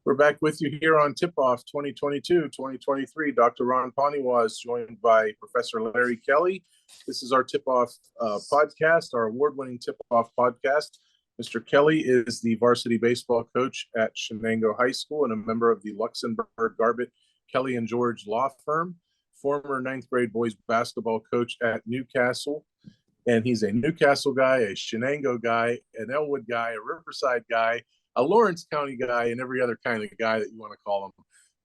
We're back with you here on Tipoff 2022-2023. Dr. Ron Poniewasz, joined by Professor Larry Kelly. This is our Tipoff podcast, our award-winning Tipoff podcast. Mr. Kelly is the varsity baseball coach at Shenango High School and a member of the Luxembourg Garbett Kelly and George law firm, former ninth grade boys basketball coach at Newcastle. And he's a Newcastle guy, a Shenango guy, an Elwood guy, a Riverside guy, a Lawrence County guy, and every other kind of guy that you want to call him.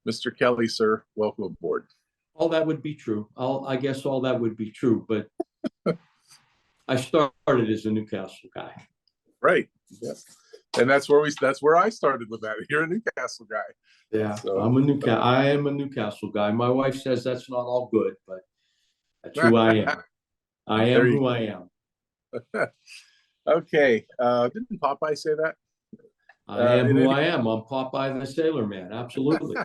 Mr. Kelly, sir, welcome aboard. All that would be true. I guess all that would be true, but I started as a Newcastle guy. Right. Yeah. And that's where I started with that. You're a Newcastle guy. Yeah, so, I am a Newcastle guy. My wife says that's not all good, but that's who I am. I am who I am. Okay. Didn't Popeye say that? I am who I am. I'm Popeye the Sailor Man. Absolutely.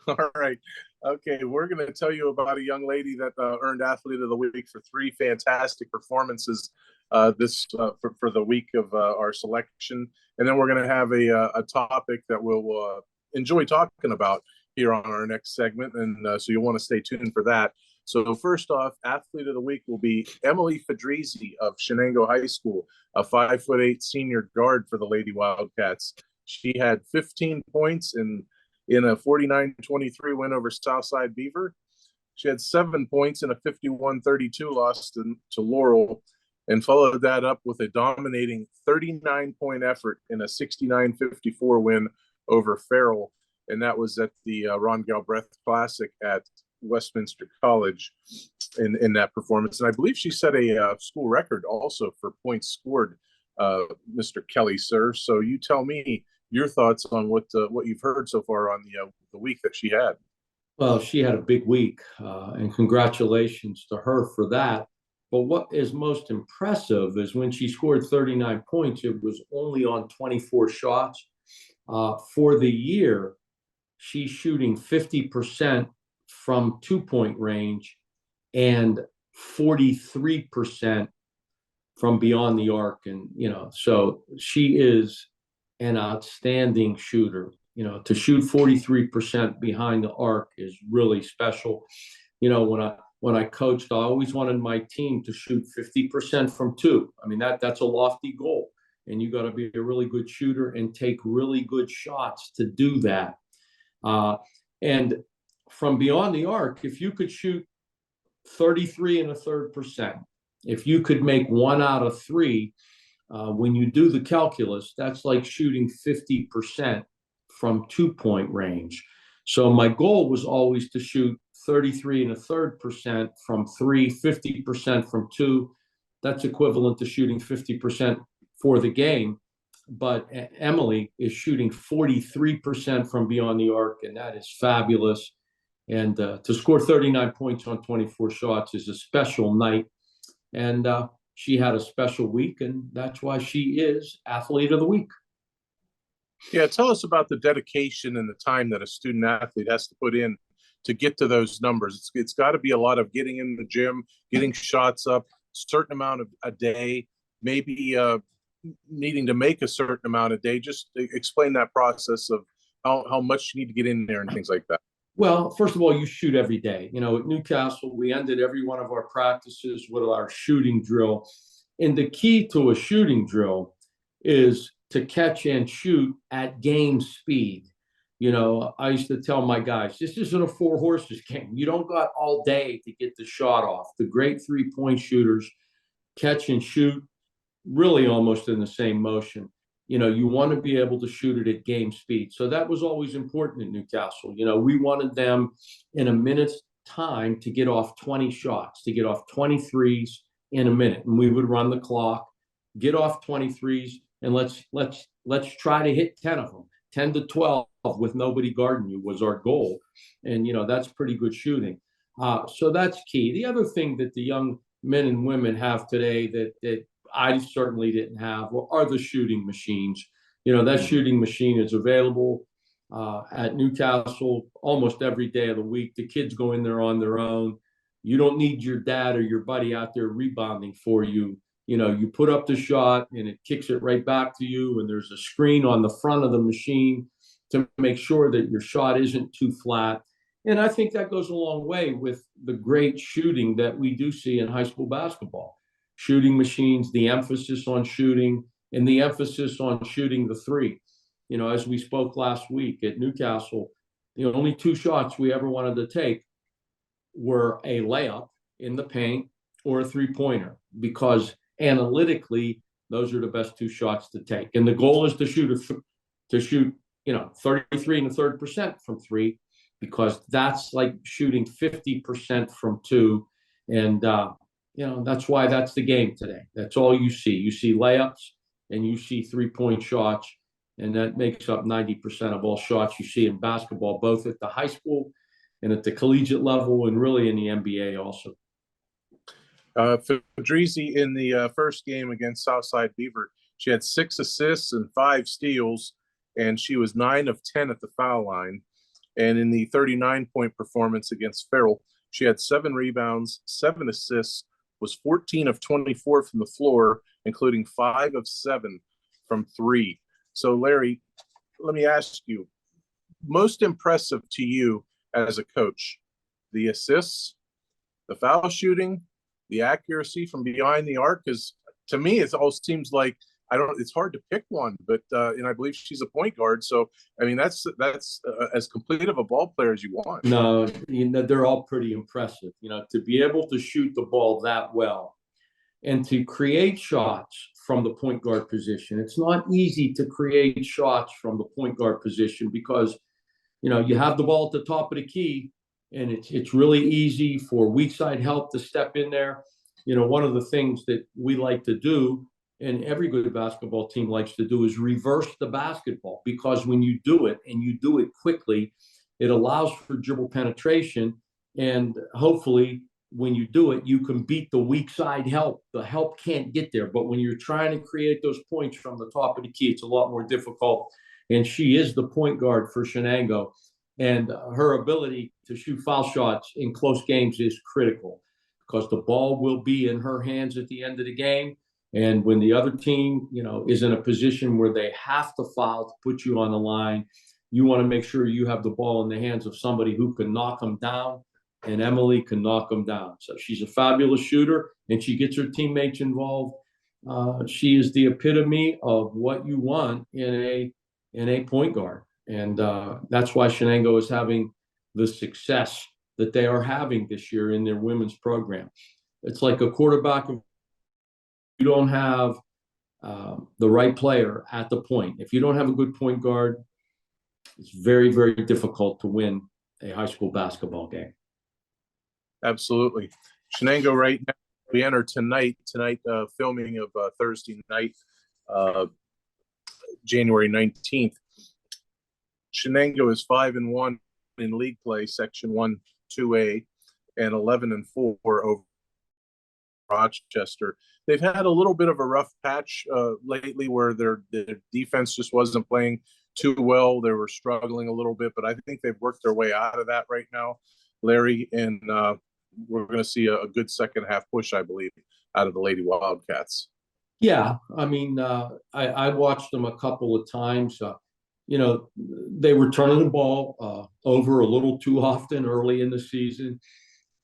All right. Okay. We're going to tell you about a young lady that earned Athlete of the Week for 3 fantastic performances for the week of our selection. And then we're going to have a topic that we'll enjoy talking about here on our next segment. And so you'll want to stay tuned for that. So first off, Athlete of the Week will be Emilee Fedrizzi of Shenango High School, a 5'8" senior guard for the Lady Wildcats. She had 15 points in a 49-23 win over Southside Beaver. She had 7 points in a 51-32 loss to Laurel, and followed that up with a dominating 39-point effort in a 69-54 win over Farrell, and that was at the Ron Galbraith Classic at Westminster College in that performance. And I believe she set a school record also for points scored, Mr. Kelly, sir. So you tell me your thoughts on what you've heard so far on the week that she had. Well, she had a big week, and congratulations to her for that. But what is most impressive is when she scored 39 points, it was only on 24 shots. For the year, she's shooting 50% from 2-point range and 43% from beyond the arc. And, so she is an outstanding shooter. To shoot 43% behind the arc is really special. When I coached, I always wanted my team to shoot 50% from 2. I mean, that's a lofty goal. And you got to be a really good shooter and take really good shots to do that. And from beyond the arc, if you could shoot 33 1/3%, if you could make 1 out of 3, when you do the calculus, that's like shooting 50% from 2-point range. So my goal was always to shoot 33 1/3% from 3, 50% from 2. That's equivalent to shooting 50% for the game. But Emilee is shooting 43% from beyond the arc, and that is fabulous. And to score 39 points on 24 shots is a special night. And she had a special week, and that's why she is Athlete of the Week. Yeah, tell us about the dedication and the time that a student athlete has to put in to get to those numbers. It's got to be a lot of getting in the gym, getting shots up, certain amount of a day, maybe needing to make a certain amount a day. Just explain that process of how much you need to get in there and things like that. Well, first of all, you shoot every day. At Newcastle, we ended every one of our practices with our shooting drill. And the key to a shooting drill is to catch and shoot at game speed. I used to tell my guys, this isn't a 4 horses game. You don't got all day to get the shot off. The great 3-point shooters catch and shoot really almost in the same motion. You want to be able to shoot it at game speed. So that was always important in Newcastle. We wanted them in a minute's time to get off 20 shots, to get off 23s in a minute. And we would run the clock, get off 23s, and let's try to hit 10 of them. 10 to 12 with nobody guarding you was our goal. And, that's pretty good shooting. So that's key. The other thing that the young men and women have today that I certainly didn't have are the shooting machines. That shooting machine is available at Newcastle almost every day of the week. The kids go in there on their own. You don't need your dad or your buddy out there rebounding for you. You put up the shot and it kicks it right back to you. And there's a screen on the front of the machine to make sure that your shot isn't too flat. And I think that goes a long way with the great shooting that we do see in high school basketball. Shooting machines, the emphasis on shooting, and the emphasis on shooting the three. You know, as we spoke last week at Newcastle, the only two shots we ever wanted to take were a layup in the paint or a three-pointer, because analytically, those are the best two shots to take. And the goal is to shoot, 33 1/3% from three, because that's like shooting 50% from two. And, that's why that's the game today. That's all you see. You see layups and you see three-point shots, and that makes up 90% of all shots you see in basketball, both at the high school and at the collegiate level, and really in the NBA also. Fedrizzi in the first game against Southside Beaver, she had 6 assists and 5 steals, and she was 9 of 10 at the foul line. And in the 39-point performance against Farrell, she had 7 rebounds, 7 assists, was 14 of 24 from the floor, including 5 of 7 from 3. So, Larry, let me ask you, most impressive to you as a coach, the assists, the foul shooting, the accuracy from behind the arc? Because to me, it all seems like it's hard to pick one, but and I believe she's a point guard. So, I mean, that's as complete of a ball player as you want. No, they're all pretty impressive. To be able to shoot the ball that well and to create shots from the point guard position. It's not easy to create shots from the point guard position because, you have the ball at the top of the key, and it's really easy for weak side help to step in there. One of the things that we like to do, and every good basketball team likes to do, is reverse the basketball, because when you do it and you do it quickly, it allows for dribble penetration, and hopefully when you do it, you can beat the weak side help. The help can't get there, but when you're trying to create those points from the top of the key, it's a lot more difficult. And she is the point guard for Shenango, and her ability to shoot foul shots in close games is critical, because the ball will be in her hands at the end of the game. And when the other team, is in a position where they have to foul to put you on the line, you want to make sure you have the ball in the hands of somebody who can knock them down, and Emilee can knock them down. So she's a fabulous shooter, and she gets her teammates involved. She is the epitome of what you want in a point guard. And that's why Shenango is having the success that they are having this year in their women's program. It's like a quarterback. If you don't have the right player at the point, if you don't have a good point guard, it's very, very difficult to win a high school basketball game. Absolutely. Shenango right now, we enter tonight filming of Thursday night, January 19th. Shenango is 5-1 in league play, Section 1, 2A, and 11-4 over Rochester. They've had a little bit of a rough patch lately, where their defense just wasn't playing too well. They were struggling a little bit, but I think they've worked their way out of that right now, Larry, and we're going to see a good second half push, I believe, out of the Lady Wildcats. Yeah, I mean, I watched them a couple of times. They were turning the ball over a little too often early in the season.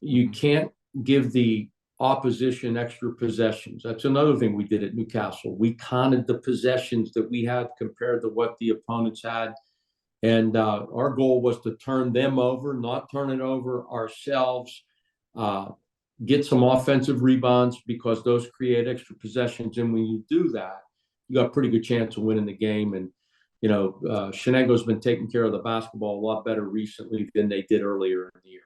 You can't give the opposition extra possessions. That's another thing we did at Newcastle. We counted the possessions that we had compared to what the opponents had. And our goal was to turn them over, not turn it over ourselves, get some offensive rebounds, because those create extra possessions. And when you do that, you got a pretty good chance of winning the game. And, Shenango's been taking care of the basketball a lot better recently than they did earlier in the year.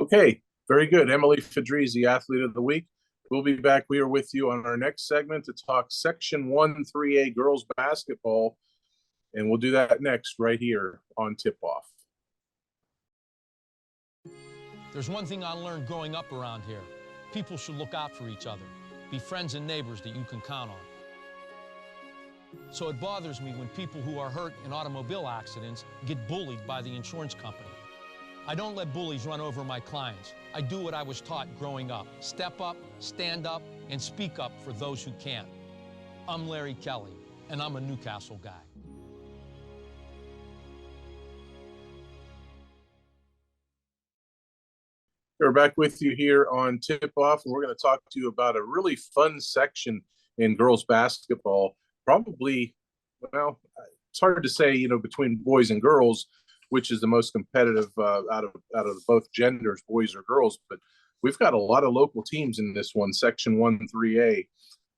Okay, very good. Emilee Fedrizzi, Athlete of the Week. We'll be back. We are with you on our next segment to talk Section 1 3A girls basketball, and we'll do that next right here on Tipoff. There's one thing I learned growing up around here. People should look out for each other, be friends and neighbors that you can count on. So it bothers me when people who are hurt in automobile accidents get bullied by the insurance company. I don't let bullies run over my clients. I do what I was taught growing up. Step up, stand up, and speak up for those who can't. I'm Larry Kelly, and I'm a Newcastle guy. We're back with you here on Tip Off, and we're going to talk to you about a really fun section in girls basketball. Probably, well, it's hard to say, between boys and girls, which is the most competitive out of both genders, boys or girls. But we've got a lot of local teams in this one, Section 1 3A.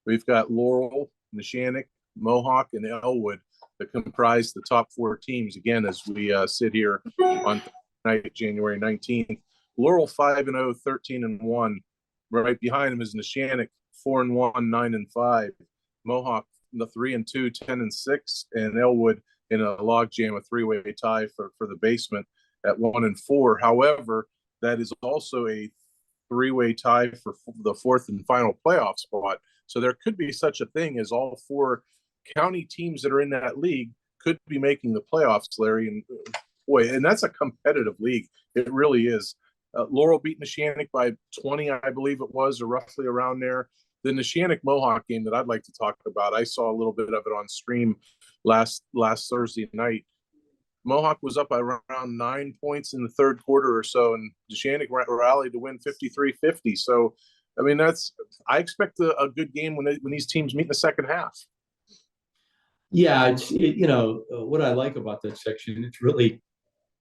We've got Laurel, Neshannock, Mohawk, and Elwood that comprise the top 4 teams, again, as we sit here on night, January 19th. Laurel 5-0, 13-1. Right behind him is Neshannock 4-1, 9-5. Mohawk the 3-2, 10-6, and Elwood in a logjam, a 3-way tie for the basement at 1-4. However, that is also a 3-way tie for the 4th and final playoff spot. So there could be such a thing as all 4 county teams that are in that league could be making the playoffs, Larry. And boy, and that's a competitive league. It really is. Laurel beat Neshannock by 20, I believe it was, or roughly around there. The Neshannock Mohawk game that I'd like to talk about, I saw a little bit of it on stream last Thursday night. Mohawk was up by around 9 points in the third quarter or so, and Neshannock rallied to win 53-50. So, I mean, I expect a good game when these teams meet in the second half. Yeah, what I like about that section,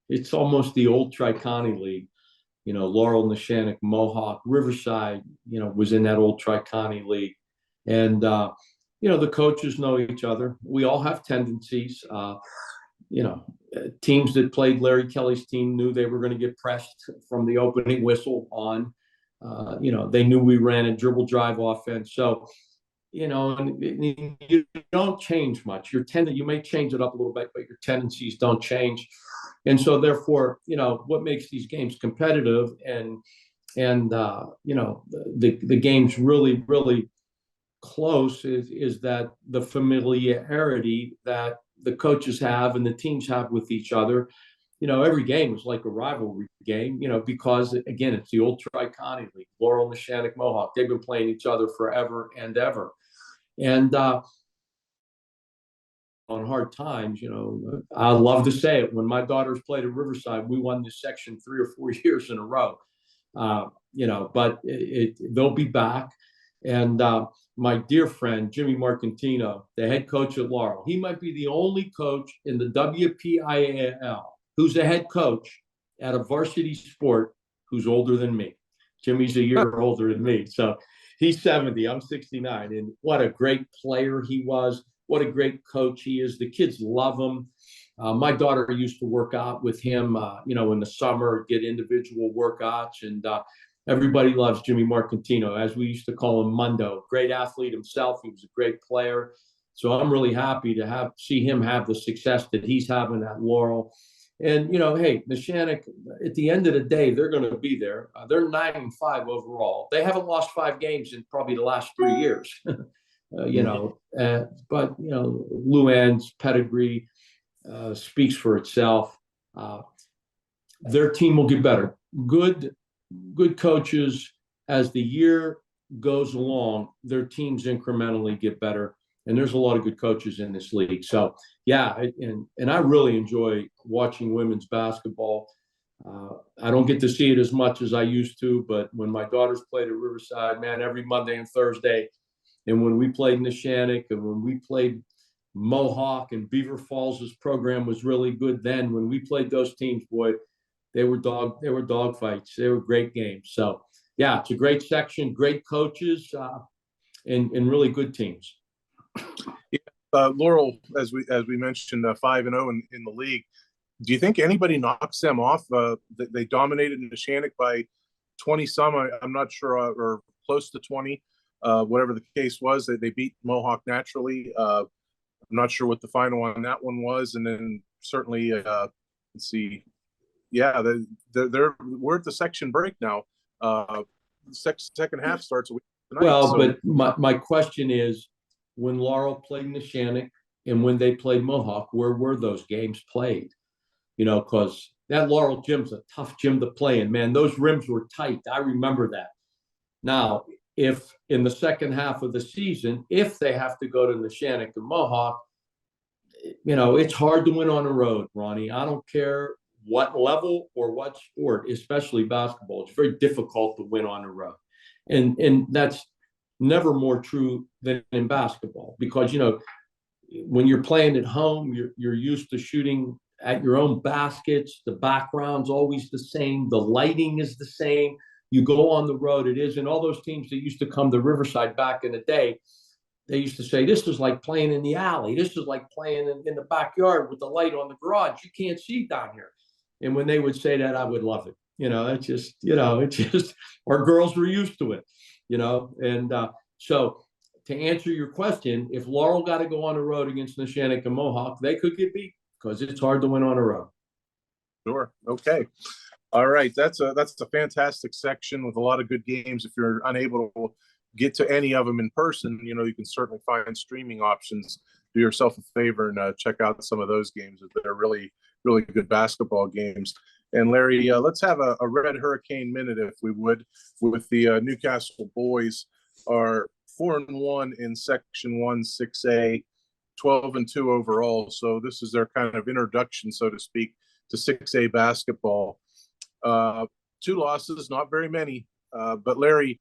it's almost the old Tri-County League. Laurel, Neshannock, Mohawk, Riverside, was in that old Tri-County League. And, the coaches know each other. We all have tendencies. Teams that played Larry Kelly's team knew they were going to get pressed from the opening whistle on. They knew we ran a dribble drive offense. So, and you don't change much. You may change it up a little bit, but your tendencies don't change. And so therefore, what makes these games competitive and the games really, really close is that the familiarity that the coaches have and the teams have with each other. Every game is like a rivalry game, because, again, it's the old Tri-County League, Laurel, Neshannock, Mohawk. They've been playing each other forever and ever. And on hard times, I love to say it. When my daughters played at Riverside, we won this section 3 or 4 years in a row. But they'll be back. And my dear friend, Jimmy Marcantino, the head coach at Laurel, he might be the only coach in the WPIAL who's a head coach at a varsity sport who's older than me. Jimmy's a year older than me. So he's 70, I'm 69. And what a great player he was. What a great coach he is. The kids love him. My daughter used to work out with him, in the summer, get individual workouts. And everybody loves Jimmy Marcantino, as we used to call him, Mundo. Great athlete himself. He was a great player. So I'm really happy to see him have the success that he's having at Laurel. And, hey, Neshannock, at the end of the day, they're going to be there. They're 9-5 overall. They haven't lost 5 games in probably the last 3 years. But Luann's pedigree speaks for itself. Their team will get better. Good coaches, as the year goes along, their teams incrementally get better. And there's a lot of good coaches in this league. So, yeah, and I really enjoy watching women's basketball. I don't get to see it as much as I used to, but when my daughters played at Riverside, man, every Monday and Thursday, and when we played Neshannock and when we played Mohawk and Beaver Falls' program was really good then. When we played those teams, boy, they were dog fights. They were great games. So, yeah, it's a great section, great coaches, and really good teams. Yeah, Laurel, as we mentioned, 5-0 in the league. Do you think anybody knocks them off? They dominated Neshannock by 20-some. I'm not sure, or close to 20. Whatever the case was, they beat Mohawk naturally. I'm not sure what the final on that one was, and then certainly, let's see. Yeah, we're at the section break now. Second half starts a week tonight. Well, so. But my question is, when Laurel played Neshannock and when they played Mohawk, where were those games played? Because that Laurel gym's a tough gym to play in, man. Those rims were tight. I remember that. Now, if in the second half of the season, if they have to go to Neshannock and Mohawk, it's hard to win on the road, Ronnie. I don't care what level or what sport, especially basketball, it's very difficult to win on the road. And that's never more true than in basketball, because, you know, when you're playing at home, you're used to shooting at your own baskets. The background's always the same. The lighting is the same. You go on the road, it is. And all those teams that used to come to Riverside back in the day, they used to say, this is like playing in the alley. This is like playing in the backyard with the light on the garage. You can't see down here. And when they would say that, I would love it. You know, it's just, you know, it's just, our girls were used to it, you know. And so to answer your question, if Laurel got to go on the road against the Shenango Mohawk, they could get beat because it's hard to win on the road. Sure. Okay. All right. That's a fantastic section with a lot of good games. If you're unable to get to any of them in person, you know, you can certainly find streaming options. Do yourself a favor and check out some of those games. They're really, really good basketball games. And Larry, let's have a Red Hurricane minute, if we would, with the Newcastle boys are 4-1 in Section 1, 6A, 12-2 overall. So this is their kind of introduction, so to speak, to 6A basketball. 2 losses, not very many. But Larry,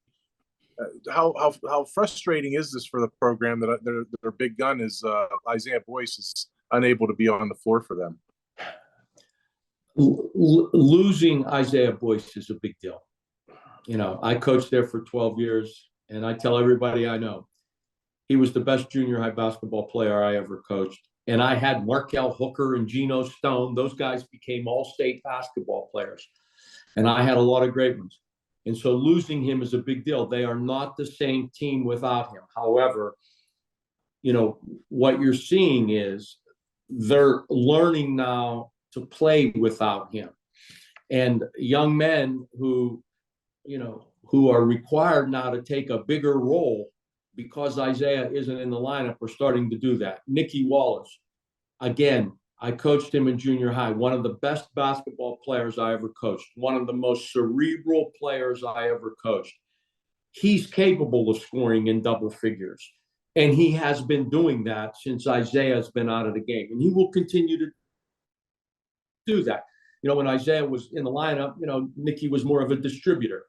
how frustrating is this for the program that their big gun is Isaiah Boyce is unable to be on the floor for them? Losing Isaiah Boyce is a big deal. You know, I coached there for 12 years, and I tell everybody I know, he was the best junior high basketball player I ever coached. And I had Markel Hooker and Geno Stone. Those guys became all-state basketball players. And I had a lot of great ones. And so losing him is a big deal. They are not the same team without him. However, you know, what you're seeing is they're learning now to play without him. And young men who, you know, who are required now to take a bigger role because Isaiah isn't in the lineup are starting to do that. Nicky Wallace, again, I coached him in junior high, one of the best basketball players I ever coached, one of the most cerebral players I ever coached. He's capable of scoring in double figures, and he has been doing that since Isaiah's been out of the game, and he will continue to do that. You know, when Isaiah was in the lineup, you know, Nicky was more of a distributor.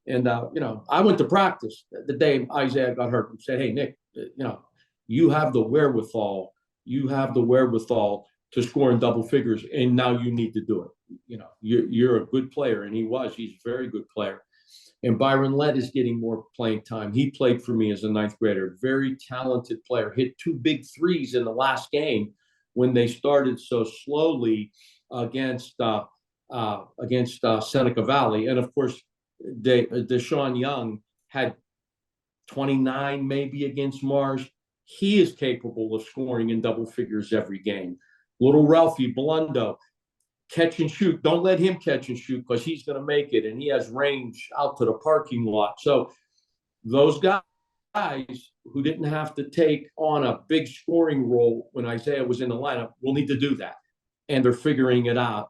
And, you know, I went to practice the day Isaiah got hurt and said, hey, Nick, you know, you have the wherewithal. You have the wherewithal to score in double figures, and now you need to do it. You know, you're a good player, and he's a very good player. And Byron Lett is getting more playing time. He played for me as a 9th grader, very talented player, hit 2 big threes in the last game when they started so slowly against Seneca Valley. And of course, Deshaun Young had 29 maybe against Mars. He is capable of scoring in double figures every game. Little Ralphie Blundo, catch and shoot. Don't let him catch and shoot because he's going to make it, and he has range out to the parking lot. So those guys who didn't have to take on a big scoring role when Isaiah was in the lineup will need to do that, and they're figuring it out.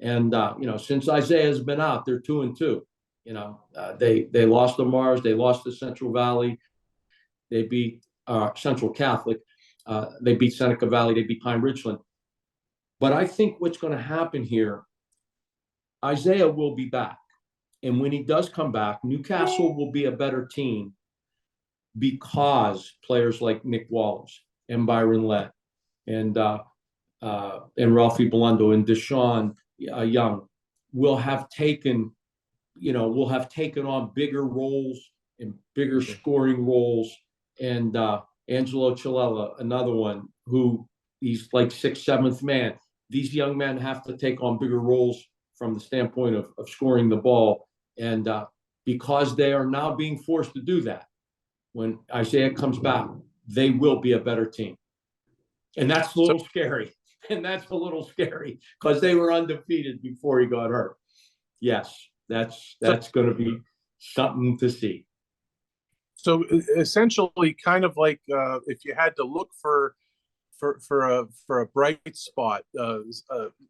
And you know, since Isaiah's been out, they're 2-2. You know, they lost to Mars, they lost to Central Valley, they beat Central Catholic, they beat Seneca Valley, they beat Pine Ridgeland. But I think what's going to happen here, Isaiah will be back. And when he does come back, Newcastle will be a better team because players like Nick Wallace and Byron Lett and Ralphie Blundo and Deshaun Young will have taken on bigger roles and bigger scoring roles. And Angelo Chilella, another one who he's like 6th, 7th man. These young men have to take on bigger roles from the standpoint of scoring the ball. And because they are now being forced to do that, when Isaiah comes back, they will be a better team. And that's a little scary. And that's a little scary because they were undefeated before he got hurt. Yes, that's going to be something to see. So essentially, kind of like if you had to look for a bright spot, a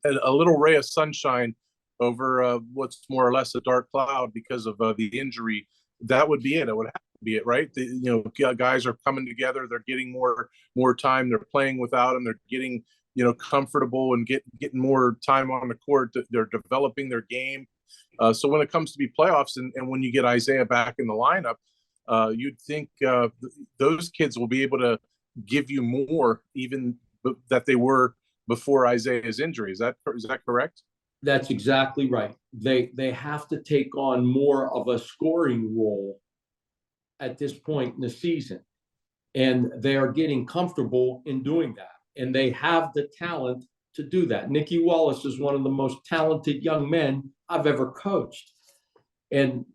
little ray of sunshine over what's more or less a dark cloud because of the injury, that would be it. It would have to be it, right? You know, guys are coming together. They're getting more time. They're playing without him. They're getting comfortable and getting more time on the court. They're developing their game. So when it comes to be playoffs and when you get Isaiah back in the lineup, you'd think those kids will be able to give you more even that they were before Isaiah's injury. Is that correct? That's exactly right. They have to take on more of a scoring role at this point in the season, and they are getting comfortable in doing that, and they have the talent to do that. Nicky Wallace is one of the most talented young men I've ever coached, and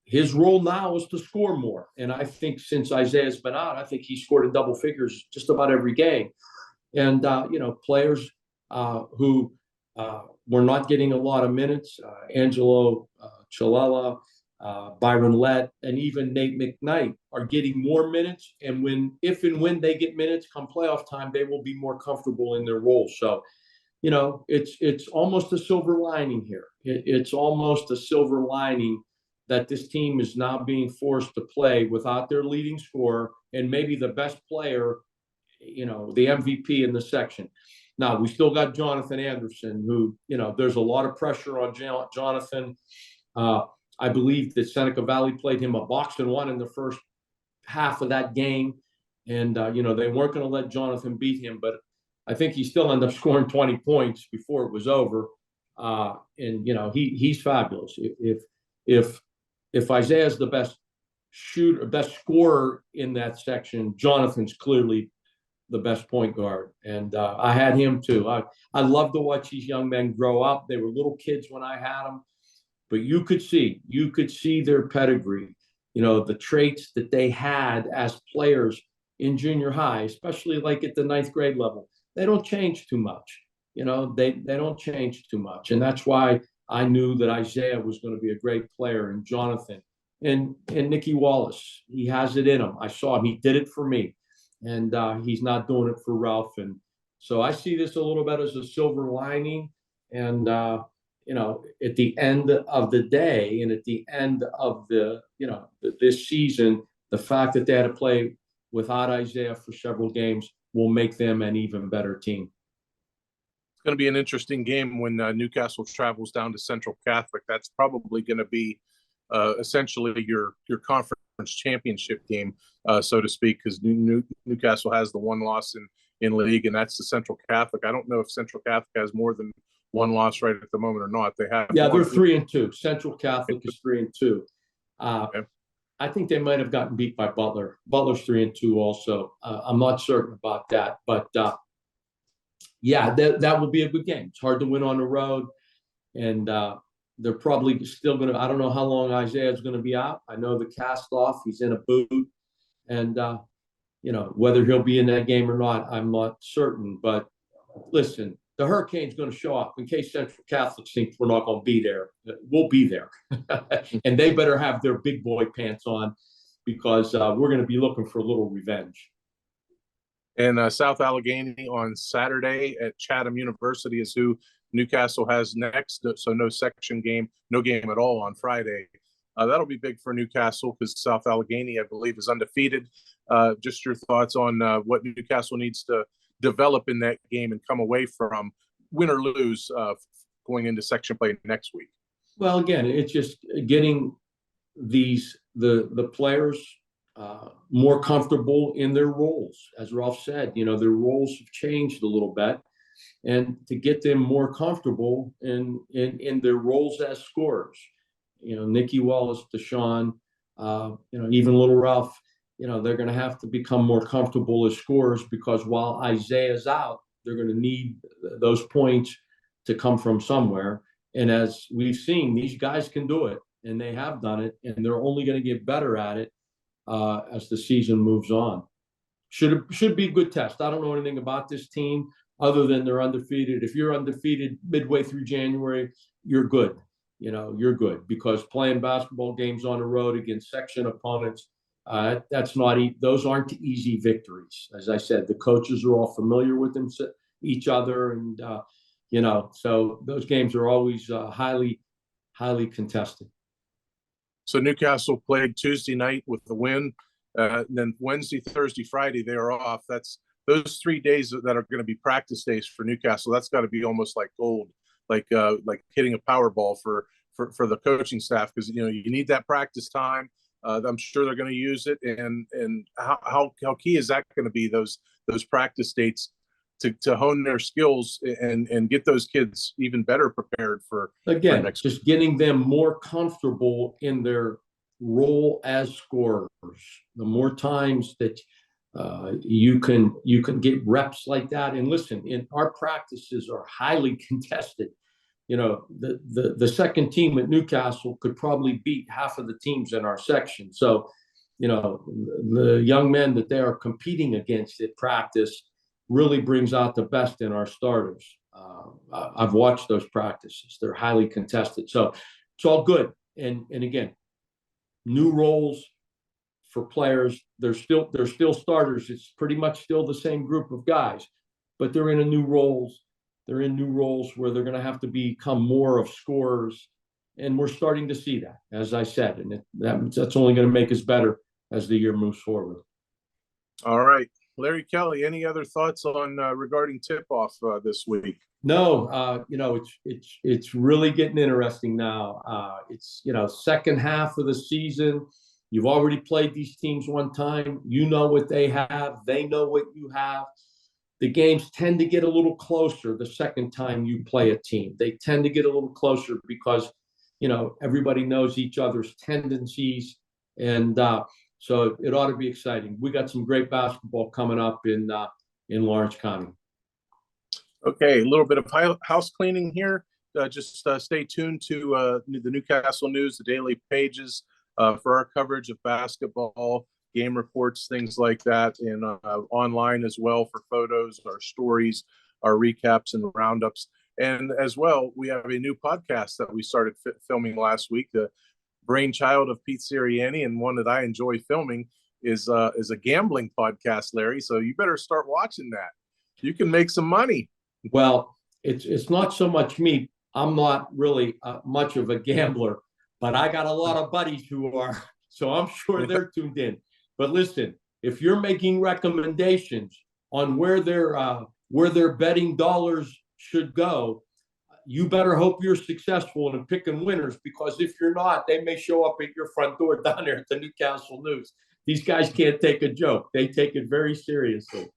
his role now is to score more. And I think since Isaiah's been out, I think he scored in double figures just about every game. And players who were not getting a lot of minutes, Angelo Chalella, Byron Lett, and even Nate McKnight are getting more minutes. And if and when they get minutes come playoff time, they will be more comfortable in their roles. So, it's almost a silver lining here. It's almost a silver lining that this team is now being forced to play without their leading scorer and maybe the best player, the MVP in the section. Now, we still got Jonathan Anderson, who, there's a lot of pressure on Jonathan. I believe that Seneca Valley played him a box and one in the first half of that game. And, they weren't going to let Jonathan beat him, but I think he still ended up scoring 20 points before it was over. And, he's fabulous. If Isaiah's the best shooter, best scorer in that section, Jonathan's clearly the best point guard. And I had him too. I love to watch these young men grow up. They were little kids when I had them, but you could see their pedigree, the traits that they had as players in junior high, especially like at the 9th grade level. They don't change too much. They don't change too much. And that's why I knew that Isaiah was going to be a great player, and Jonathan and Nicky Wallace. He has it in him. I saw him. He did it for me, and he's not doing it for Ralph. And so I see this a little bit as a silver lining. And at the end of the day, and at the end of this season, the fact that they had to play without Isaiah for several games will make them an even better team. It's going to be an interesting game when Newcastle travels down to Central Catholic. That's probably going to be essentially your conference championship game, so to speak, because Newcastle has the one loss in league, and that's the Central Catholic. I don't know if Central Catholic has more than one loss right at the moment or not. They have. Yeah, they're 3-2. Central Catholic is 3-2. Okay. I think they might have gotten beat by Butler. Butler's 3-2 also. I'm not certain about that, but yeah, that will be a good game. It's hard to win on the road, and they're probably still going to – I don't know how long Isaiah's going to be out. I know the cast off. He's in a boot, and, whether he'll be in that game or not, I'm not certain. But listen, the Hurricane's going to show up in case Central Catholic thinks we're not going to be there. We'll be there. And they better have their big boy pants on because we're going to be looking for a little revenge. And South Allegheny on Saturday at Chatham University is who Newcastle has next. So no section game, no game at all on Friday. That'll be big for Newcastle because South Allegheny, I believe, is undefeated. Just your thoughts on what Newcastle needs to develop in that game and come away from, win or lose, going into section play next week. Well, again, it's just getting the players more comfortable in their roles. As Ralph said, their roles have changed a little bit, and to get them more comfortable in their roles as scorers. Nicky Wallace, Deshaun, even little Ralph, they're going to have to become more comfortable as scorers because while Isaiah's out, they're going to need those points to come from somewhere. And as we've seen, these guys can do it, and they have done it, and they're only going to get better at it as the season moves on. Should be a good test. I don't know anything about this team other than they're undefeated. If you're undefeated midway through January, you're good. You're good because playing basketball games on the road against section opponents, that's not those aren't easy victories. As I said, the coaches are all familiar with each other, and so those games are always highly contested. So Newcastle played Tuesday night with the win. Then Wednesday, Thursday, Friday, they are off. That's those 3 days that are going to be practice days for Newcastle, that's got to be almost like gold, like hitting a Powerball for the coaching staff, because you need that practice time. I'm sure they're going to use it, and how key is that going to be, those practice dates to hone their skills and get those kids even better prepared for next just getting them more comfortable in their role as scorers. The more times that you can get reps like that. And listen, our practices are highly contested. The second team at Newcastle could probably beat half of the teams in our section. So, the young men that they are competing against at practice really brings out the best in our starters. I've watched those practices. They're highly contested. So it's all good. And again, new roles for players. They're still starters. It's pretty much still the same group of guys, but they're in new roles. They're in new roles where they're going to have to become more of scorers. And we're starting to see that, as I said, and that's only going to make us better as the year moves forward. All right. Larry Kelly, any other thoughts on regarding tip-off this week? No, it's really getting interesting now. It's, second half of the season. You've already played these teams one time. You know what they have. They know what you have. The games tend to get a little closer the second time you play a team. They tend to get a little closer because, everybody knows each other's tendencies. And so it ought to be exciting. We got some great basketball coming up in Lawrence County. Okay, a little bit of house cleaning here. Just stay tuned to the Newcastle News, the daily pages for our coverage of basketball, game reports, things like that, and online as well for photos, our stories, our recaps and roundups. And as well, we have a new podcast that we started filming last week, the brainchild of Pete Sirianni, and one that I enjoy filming is a gambling podcast, Larry. So you better start watching that. You can make some money. Well, it's not so much me. I'm not really much of a gambler, but I got a lot of buddies who are, so I'm sure they're tuned in. But listen, if you're making recommendations on where their betting dollars should go, you better hope you're successful in picking winners, because if you're not, they may show up at your front door down there at the Newcastle News. These guys can't take a joke. They take it very seriously.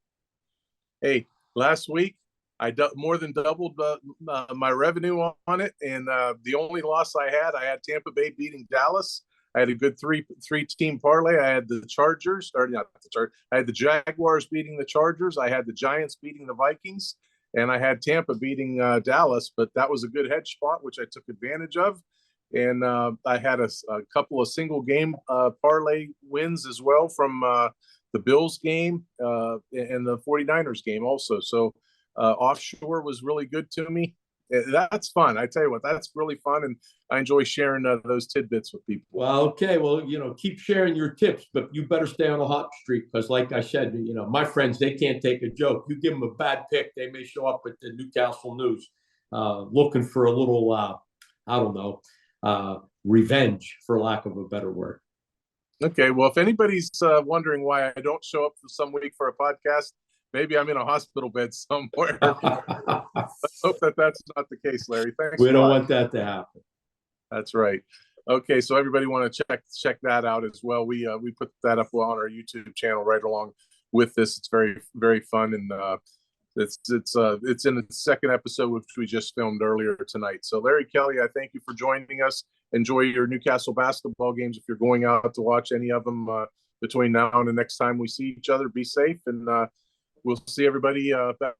Hey, last week, I more than doubled my revenue on it, and the only loss I had Tampa Bay beating Dallas. I had a good three-team parlay. I had the Chargers, or not the Chargers. I had the Jaguars beating the Chargers. I had the Giants beating the Vikings, and I had Tampa beating Dallas. But that was a good hedge spot, which I took advantage of. And I had a couple of single-game parlay wins as well from the Bills game and the 49ers game also. So offshore was really good to me. That's fun. I tell you what, that's really fun, and I enjoy sharing those tidbits with people. Well, okay. Well, keep sharing your tips, but you better stay on the hot streak, because like I said, my friends, they can't take a joke. You give them a bad pick, they may show up at the Newcastle News looking for a little, I don't know, revenge, for lack of a better word. Okay. Well, if anybody's wondering why I don't show up for some week for a podcast, maybe I'm in a hospital bed somewhere. Let's hope that's not the case, Larry. Thanks. We don't want that to happen. That's right. Okay, so everybody want to check that out as well. We put that up on our YouTube channel right along with this. It's very, very fun, and it's in the second episode, which we just filmed earlier tonight. So Larry Kelly, I thank you for joining us. Enjoy your Newcastle basketball games if you're going out to watch any of them between now and the next time we see each other. Be safe, and we'll see everybody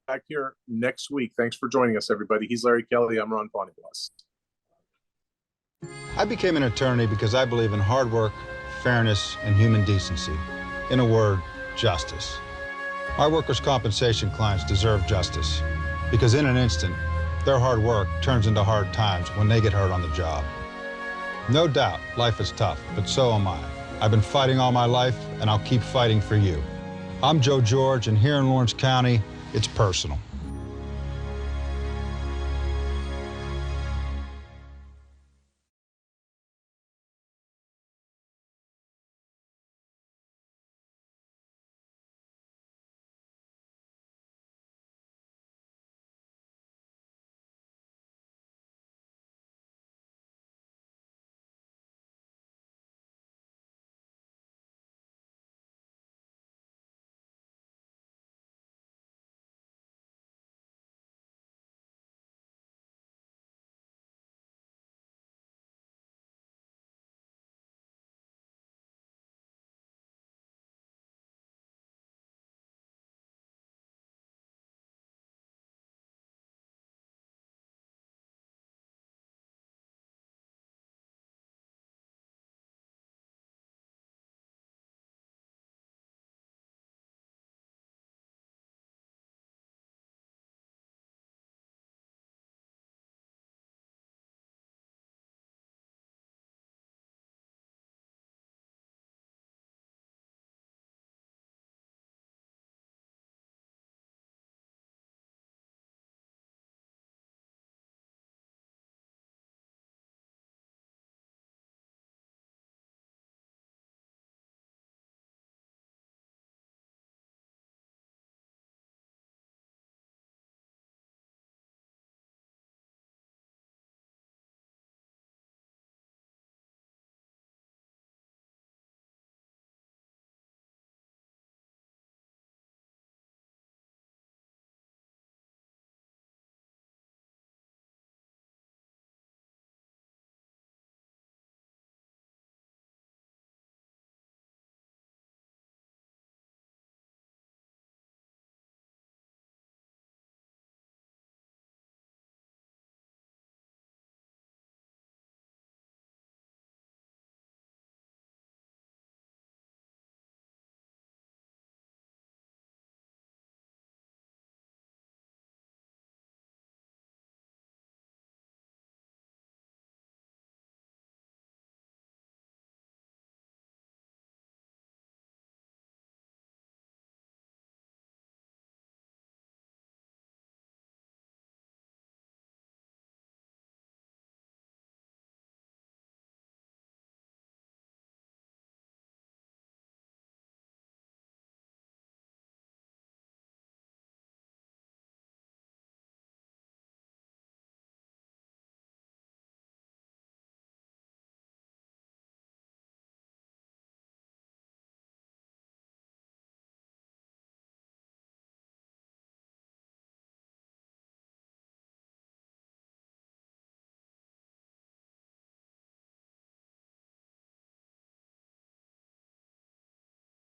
back here next week. Thanks for joining us, everybody. He's Larry Kelly. I'm Ron Poniewasz. I became an attorney because I believe in hard work, fairness, and human decency. In a word, justice. Our workers' compensation clients deserve justice because in an instant, their hard work turns into hard times when they get hurt on the job. No doubt, life is tough, but so am I. I've been fighting all my life, and I'll keep fighting for you. I'm Joe George, and here in Lawrence County, it's personal.